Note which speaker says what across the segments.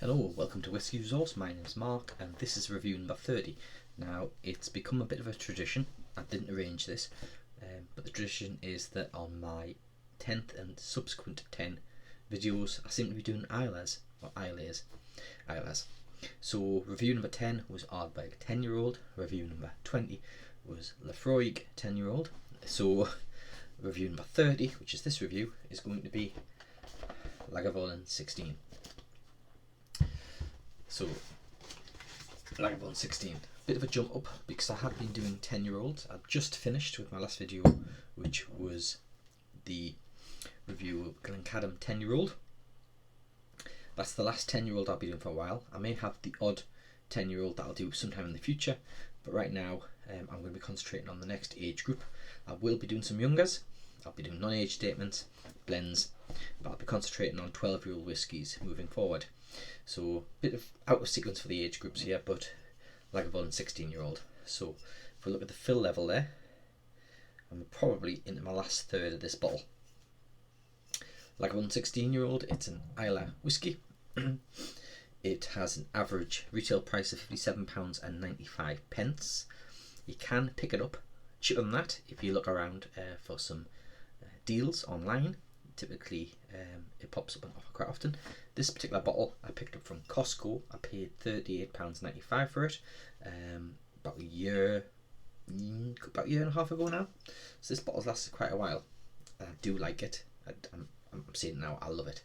Speaker 1: Hello, welcome to Whisky Resource. My name is Mark and this is review number 30. Now, it's become a bit of a tradition. I didn't arrange this, but the tradition is that on my 10th and subsequent 10 videos I seem to be doing Islay's. So review number 10 was Ardbeg 10-year-old, review number 20 was Lafroig 10-year-old. So review number 30, which is this review, is going to be Lagavulin 16. So, Lagavulin 16, bit of a jump up because I have been doing 10-year-olds. I've just finished with my last video, which was the review of Glencadam 10-year-old. That's the last 10-year-old I'll be doing for a while. I may have the odd 10-year-old that I'll do sometime in the future, but right now I'm going to be concentrating on the next age group. I will be doing some youngers. I'll be doing non-age statements, blends, but I'll be concentrating on 12-year-old whiskies moving forward. So a bit of out of sequence for the age groups here, but Lagavulin 16-year-old. So if we look at the fill level there, I'm probably into my last third of this bottle. Lagavulin 16-year-old, it's an Islay whisky. It has an average retail price of £57.95. You can pick it up cheaper than that if you look around for some deals online. Typically it pops up on offer quite often. This particular bottle I picked up from Costco. I paid £38.95 for it about a year and a half ago now. So this bottle's lasted quite a while. I do like it. I'm saying it now, I love it.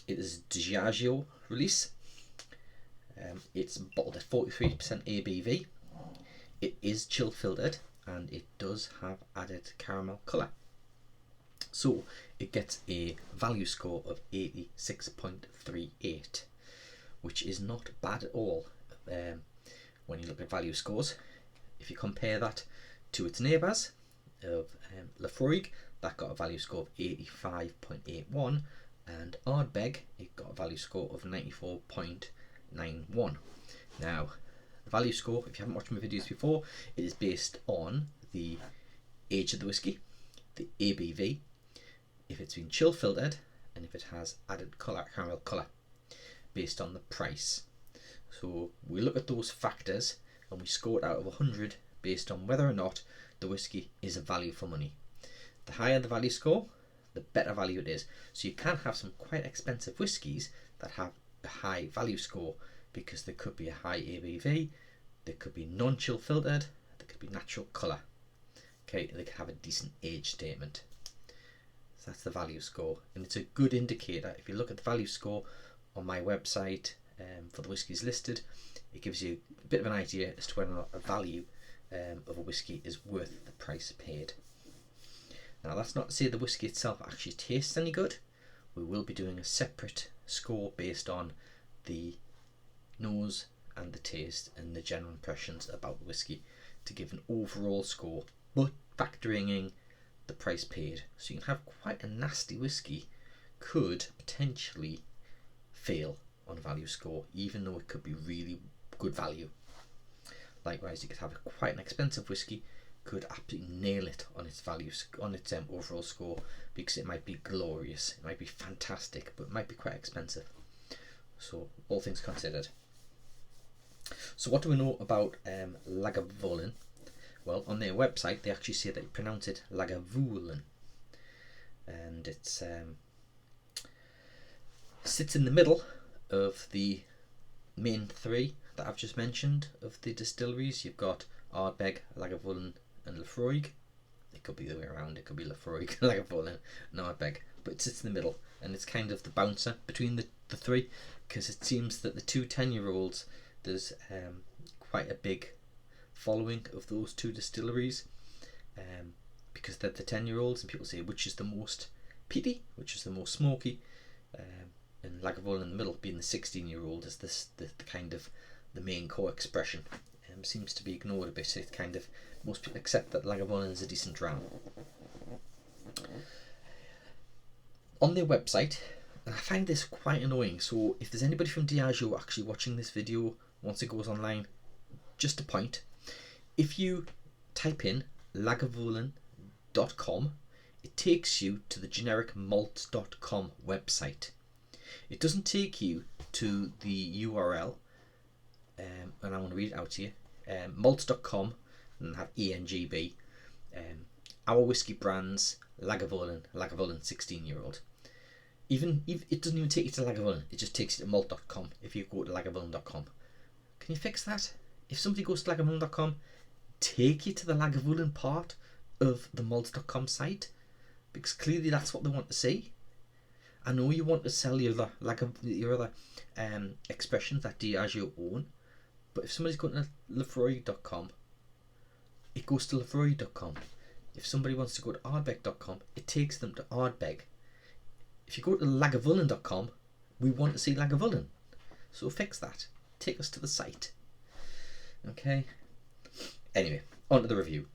Speaker 1: It is Diageo release. It's bottled at 43% ABV. It is chill filtered and it does have added caramel colour. So it gets a value score of 86.38, which is not bad at all when you look at value scores. If you compare that to its neighbours of Lafroig, that got a value score of 85.81, and Ardbeg, it got a value score of 94.91. Now, the value score, if you haven't watched my videos before, it is based on the age of the whisky, the ABV, if it's been chill filtered, and if it has added colour, caramel colour, based on the price. So we look at those factors and we score it out of 100 based on whether or not the whisky is a value for money. The higher the value score, the better value it is. So you can have some quite expensive whiskies that have a high value score because there could be a high ABV, there could be non-chill filtered, there could be natural colour. Okay, they could have a decent age statement. So that's the value score, and it's a good indicator. If you look at the value score on my website for the whiskies listed, it gives you a bit of an idea as to whether or not a value of a whisky is worth the price paid. Now, that's not to say the whisky itself actually tastes any good. We will be doing a separate score based on the nose and the taste and the general impressions about the whisky to give an overall score, but factoring in the price paid. So you can have quite a nasty whisky could potentially fail on a value score, even though it could be really good value. Likewise, you could have quite an expensive whisky could absolutely nail it on its value, on its overall score, because it might be glorious, it might be fantastic, but it might be quite expensive. So all things considered. So what do we know about Lagavulin? Well, on their website they actually say that you pronounce it Lagavulin, and it's sits in the middle of the main three that I've just mentioned of the distilleries. You've got Ardbeg, Lagavulin and Lafroig. It could be the other way around, it could be Lafroig, Lagavulin and Ardbeg, but it sits in the middle, and it's kind of the bouncer between the three, because it seems that the two 10-year-olds, there's quite a big following of those two distilleries, because they're the 10-year-olds, and people say which is the most peaty, which is the most smoky, and Lagavulin in the middle being the 16-year-old is this the kind of the main core expression. Seems to be ignored a bit. It kind of, most people accept that Lagavulin is a decent dram. On their website, and I find this quite annoying, so if there's anybody from Diageo actually watching this video once it goes online, just a point, if you type in lagavulin.com, it takes you to the generic malt.com website. It doesn't take you to the URL, and I want to read it out to you. Malt.com, and have ENGB. Our whiskey brands, Lagavulin 16-year-old. Even if it doesn't even take you to Lagavulin, it just takes you to malt.com if you go to lagavulin.com. Can you fix that? If somebody goes to lagavulin.com, take you to the Lagavulin part of the malt.com site, because clearly that's what they want to see. I know you want to sell your other expressions that Diageo own, but if somebody's going to lefroy.com, it goes to lefroy.com. If somebody wants to go to ardbeg.com, it takes them to Ardbeg. If you go to lagavulin.com, we want to see Lagavulin. So fix that. Take us to the site. Okay. Anyway, on to the review.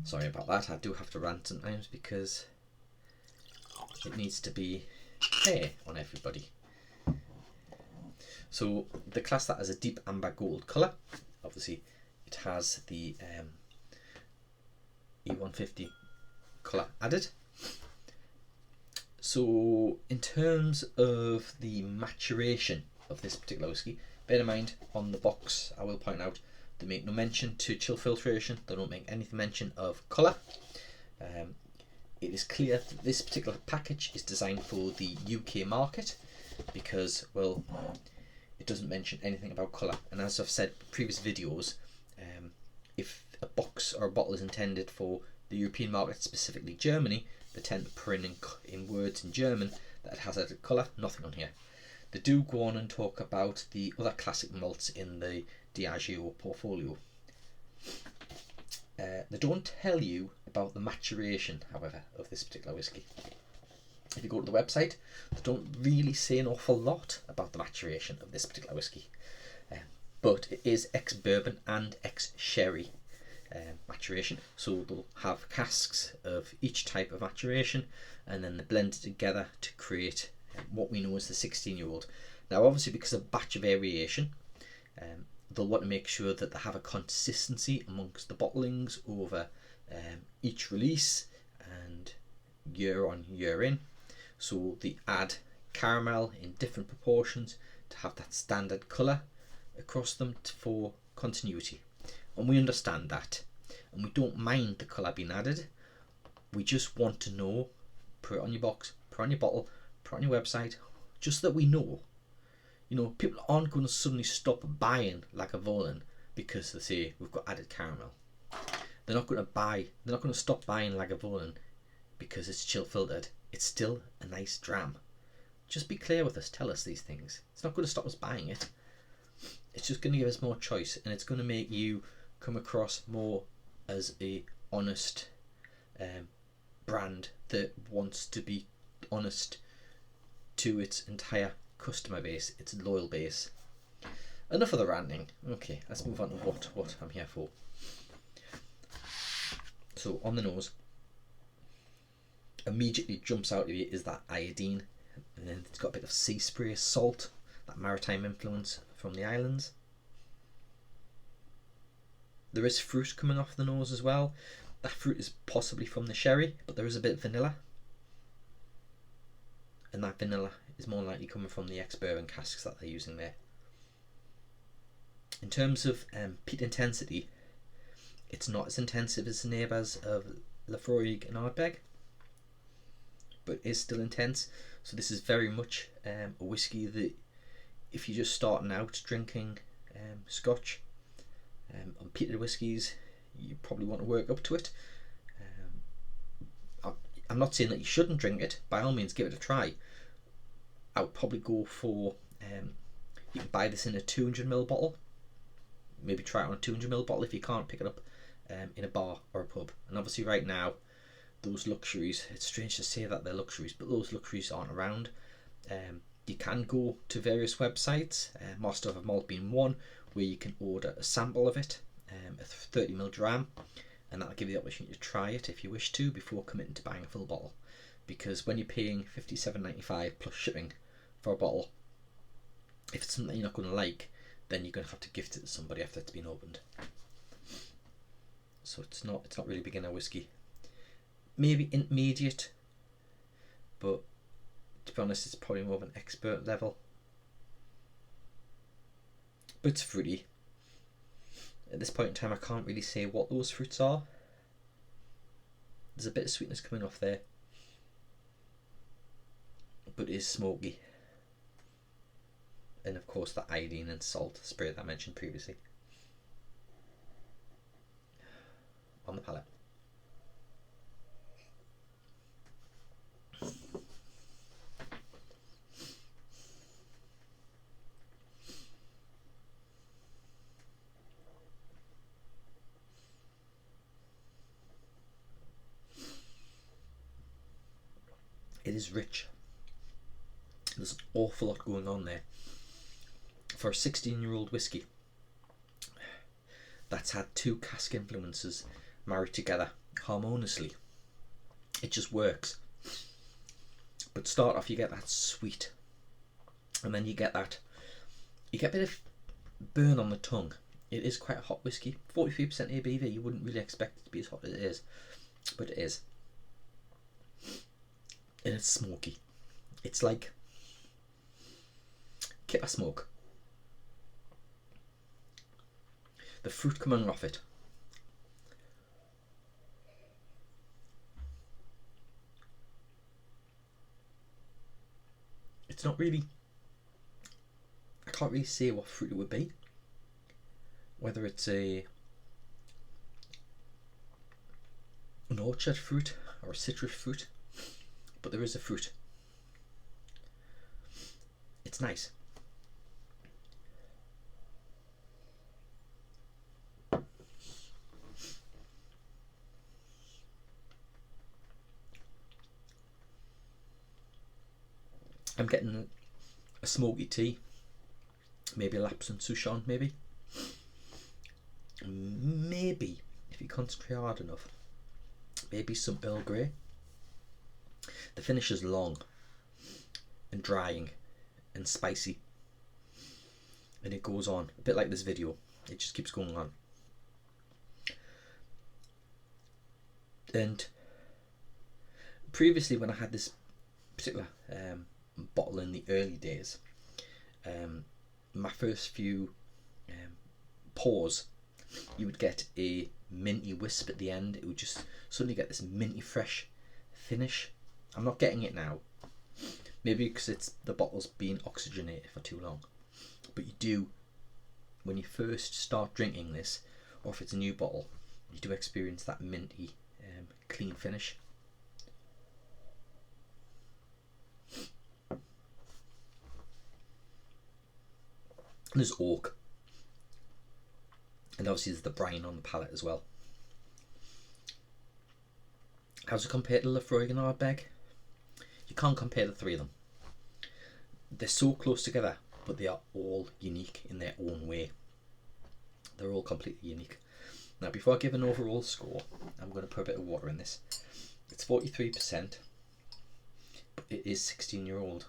Speaker 1: Sorry about that. I do have to rant sometimes because it needs to be fair on everybody. So the class that has a deep amber gold colour, obviously it has the E150 colour added. So in terms of the maturation of this particular whisky, bear in mind on the box I will point out they make no mention to chill filtration, they don't make any mention of colour. It is clear that this particular package is designed for the UK market because, well, it doesn't mention anything about colour, and as I've said in previous videos, if a box or a bottle is intended for the European market, specifically Germany, they tend to print in words in German that it has added colour. Nothing on here. They do go on and talk about the other classic malts in the Diageo portfolio. They don't tell you about the maturation, however, of this particular whisky. If you go to the website, they don't really say an awful lot about the maturation of this particular whisky. But it is ex-bourbon and ex-sherry maturation, so they'll have casks of each type of maturation, and then they blend it together to create what we know as the 16-year-old. Now obviously, because of batch variation, they'll want to make sure that they have a consistency amongst the bottlings over each release and year on year in, so they add caramel in different proportions to have that standard colour across them for continuity. And we understand that, and we don't mind the colour being added. We just want to know, put it on your box, put it on your bottle, put it on your website, just that we know. You know, people aren't going to suddenly stop buying Lagavulin because they say we've got added caramel. They're not going to stop buying Lagavulin because it's chill filtered. It's still a nice dram. Just be clear with us, tell us these things. It's not going to stop us buying it. It's just going to give us more choice, and it's going to make you come across more as a honest brand that wants to be honest to its entire customer base, its loyal base. Enough of the ranting. Okay, let's move on to what I'm here for. So on the nose, immediately jumps out of you is that iodine, and then it's got a bit of sea spray, salt, that maritime influence from the islands. There is fruit coming off the nose as well. That fruit is possibly from the sherry, but there is a bit of vanilla, and that vanilla is more likely coming from the ex-bourbon casks that they're using there. In terms of peat intensity, it's not as intensive as the neighbours of Lefroy and Ardbeg, but it is still intense. So this is very much a whisky that, if you're just starting out drinking Scotch on peated whiskies, you probably want to work up to it. I'm not saying that you shouldn't drink it. By all means, give it a try. I would probably go for, you can buy this in a 200ml bottle. Maybe try it on a 200ml bottle if you can't pick it up in a bar or a pub. And obviously right now, those luxuries, it's strange to say that they're luxuries, but those luxuries aren't around. You can go to various websites, Master of Malt being one, where you can order a sample of it, a 30ml dram, and that'll give you the opportunity to try it if you wish to before committing to buying a full bottle. Because when you're paying $57.95 plus shipping for a bottle, if it's something you're not going to like, then you're going to have to gift it to somebody after it's been opened. So it's not really beginner whiskey. Maybe intermediate, but be honest, it's probably more of an expert level. But it's fruity. At this point in time, I can't really say what those fruits are. There's a bit of sweetness coming off there, but it is smoky. And of course the iodine and salt spray that I mentioned previously. On the palate. It is rich. There's an awful lot going on there. For a 16-year-old whiskey that's had two cask influences married together harmoniously, it just works. But start off, you get that sweet, and then you get a bit of burn on the tongue. It is quite a hot whiskey, 43% ABV. You wouldn't really expect it to be as hot as it is, but it is. And it's smoky. It's like kipper smoke. The fruit coming off it. It's not really, I can't really say what fruit it would be. Whether it's an orchard fruit or a citrus fruit, but there is a fruit. It's nice. I'm getting a smoky tea, maybe a Lapsang Souchong, maybe, if you concentrate hard enough, maybe some Earl Grey. The finish is long and drying and spicy, and it goes on a bit like this video. It just keeps going on. And previously, when I had this particular bottle in the early days, my first few pours, you would get a minty wisp at the end. It would just suddenly get this minty fresh finish. I'm not getting it now, maybe because it's the bottle's been oxygenated for too long, but you do, when you first start drinking this, or if it's a new bottle, you do experience that minty clean finish. There's oak, and obviously there's the brine on the palate as well. How's it compared to Laphroaig and Ardbeg? You can't compare the three of them. They're so close together, but they are all unique in their own way. They're all completely unique. Now, before I give an overall score, I'm going to put a bit of water in this. It's 43%, but it is 16-year-old,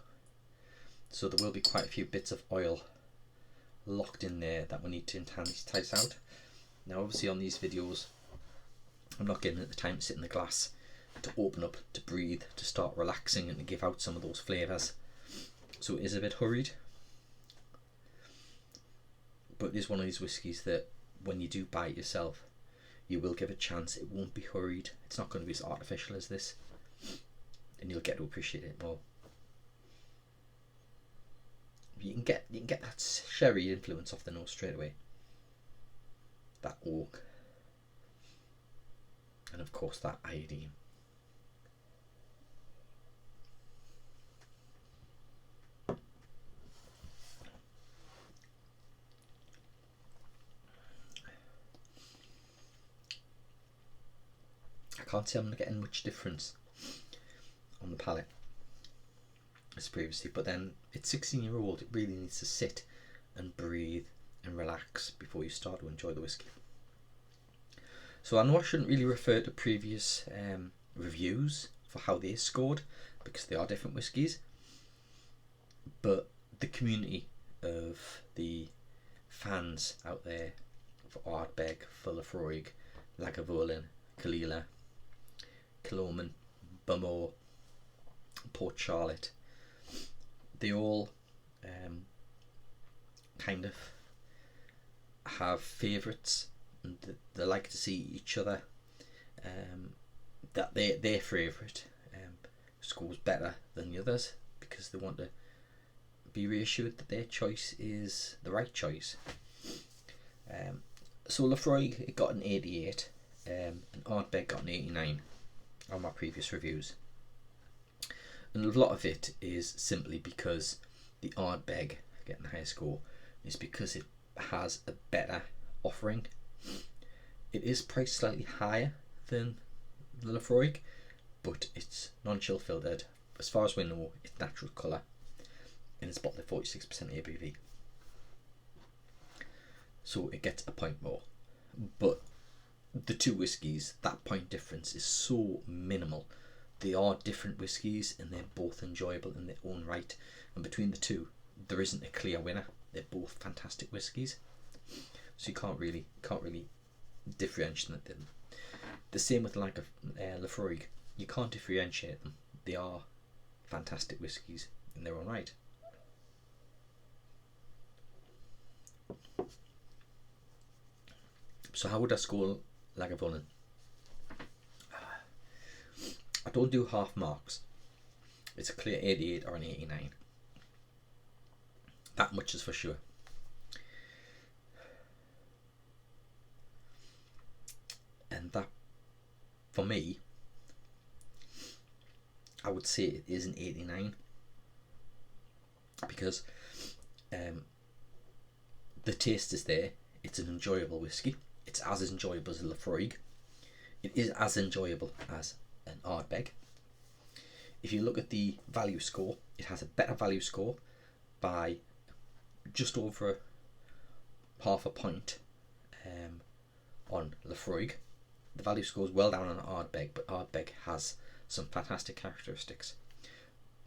Speaker 1: so there will be quite a few bits of oil locked in there that we need to entice out. Now, obviously on these videos, I'm not giving it the time to sit in the glass, to open up, to breathe, to start relaxing and to give out some of those flavours. So it is a bit hurried, but it is one of these whiskies that when you do buy it yourself, you will give a chance. It won't be hurried. It's not going to be as artificial as this, and you'll get to appreciate it more. You can get that sherry influence off the nose straight away. That oak, and of course that iodine. I can't say I'm not getting much difference on the palate as previously, but then it's 16-year-old. It really needs to sit and breathe and relax before you start to enjoy the whiskey. So I know I shouldn't really refer to previous reviews for how they scored, because they are different whiskies, but the community of the fans out there for Ardbeg, for Laphroaig, Lagavulin, Caol Ila, Killoman, Bummer, Port Charlotte, they all kind of have favourites, and they like to see each other, that their favourite scores better than the others, because they want to be reassured that their choice is the right choice. So Lafroig, it got an 88, and Ardbeg got an 89 on my previous reviews. And a lot of it is simply because the Ardbeg getting a higher score is because it has a better offering. It is priced slightly higher than the Lafroig, but it's non-chill filtered. As far as we know, it's natural colour, and it's bottled at 46% ABV. So it gets a point more. But the two whiskies, that point difference is so minimal. They are different whiskies, and they're both enjoyable in their own right. And between the two, there isn't a clear winner. They're both fantastic whiskies, so you can't really differentiate them. The same with Lafroig. You can't differentiate them. They are fantastic whiskies in their own right. So how would I score Lagavulin? I don't do half marks. It's a clear 88 or an 89. That much is for sure. And that, for me, I would say it is an 89, because the taste is there. It's an enjoyable whiskey. It's as enjoyable as a Lafroig. It is as enjoyable as an Ardbeg. If you look at the value score, it has a better value score by just over half a point on Lafroig. The value score is well down on Ardbeg, but Ardbeg has some fantastic characteristics.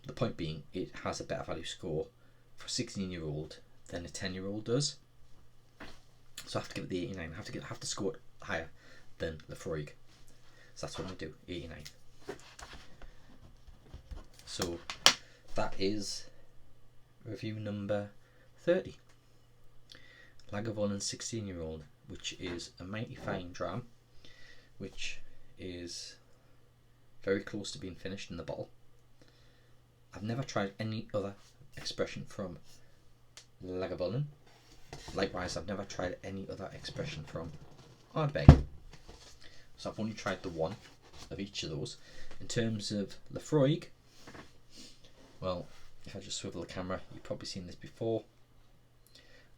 Speaker 1: The point being, it has a better value score for a 16-year-old than a 10-year-old does. So I have to give it the 89. I have to score it higher than Lafroig. So that's what I'm going to do, 89. So that is review number 30. Lagavulin 16-year-old, which is a mighty fine dram, which is very close to being finished in the bottle. I've never tried any other expression from Lagavulin. Likewise, I've never tried any other expression from Ardbeg. So I've only tried the one of each of those. In terms of Lafroig, well, if I just swivel the camera, you've probably seen this before.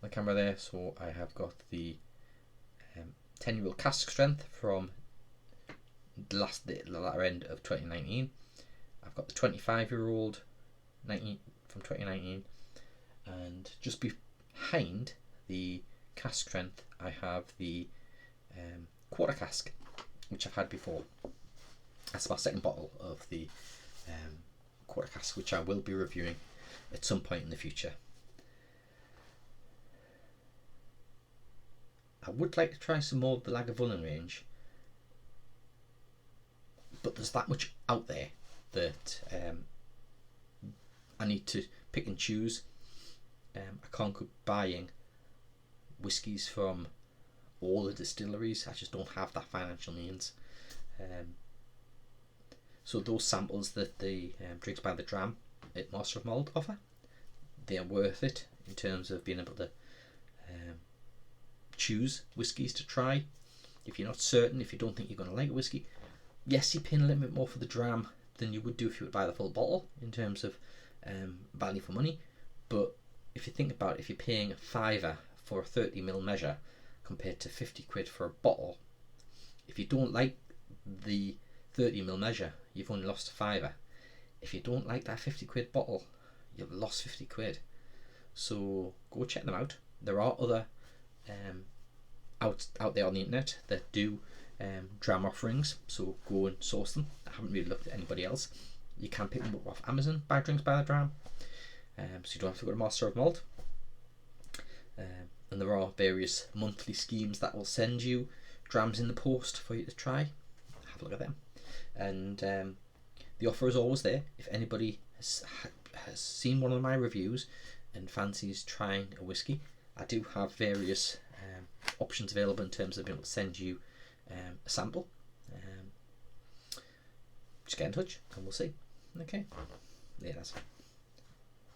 Speaker 1: The camera there, so I have got the 10-year-old cask strength from the latter end of 2019. I've got the 25-year-old from 2019, and just behind the cask strength I have the quarter cask, which I've had before. That's my second bottle of the quarter cask, which I will be reviewing at some point in the future. I would like to try some more of the Lagavulin range, but there's that much out there that I need to pick and choose. I can't go buying whiskies from all the distilleries. I just don't have that financial means. So those samples that the Drinks by the Dram at Master of Malt offer, they are worth it in terms of being able to choose whiskies to try. If you're not certain, if you don't think you're going to like a whiskey, yes, you're paying a little bit more for the dram than you would do if you would buy the full bottle in terms of value for money. But if you think about it, if you're paying a £5 for a 30ml measure compared to 50 quid for a bottle, if you don't like the 30ml measure, you've only lost a £5. If you don't like that 50 quid bottle, you've lost 50 quid. So go check them out. There are other out there on the internet that do dram offerings, so go and source them. I haven't really looked at anybody else. You can pick them up off Amazon by Drinks by the Dram, so you don't have to go to Master of Malt. And there are various monthly schemes that will send you drams in the post for you to try. Have a look at them, and the offer is always there. If anybody has seen one of my reviews and fancies trying a whiskey, I do have various options available in terms of being able to send you a sample. Just get in touch and we'll see. Okay, yeah, that's it.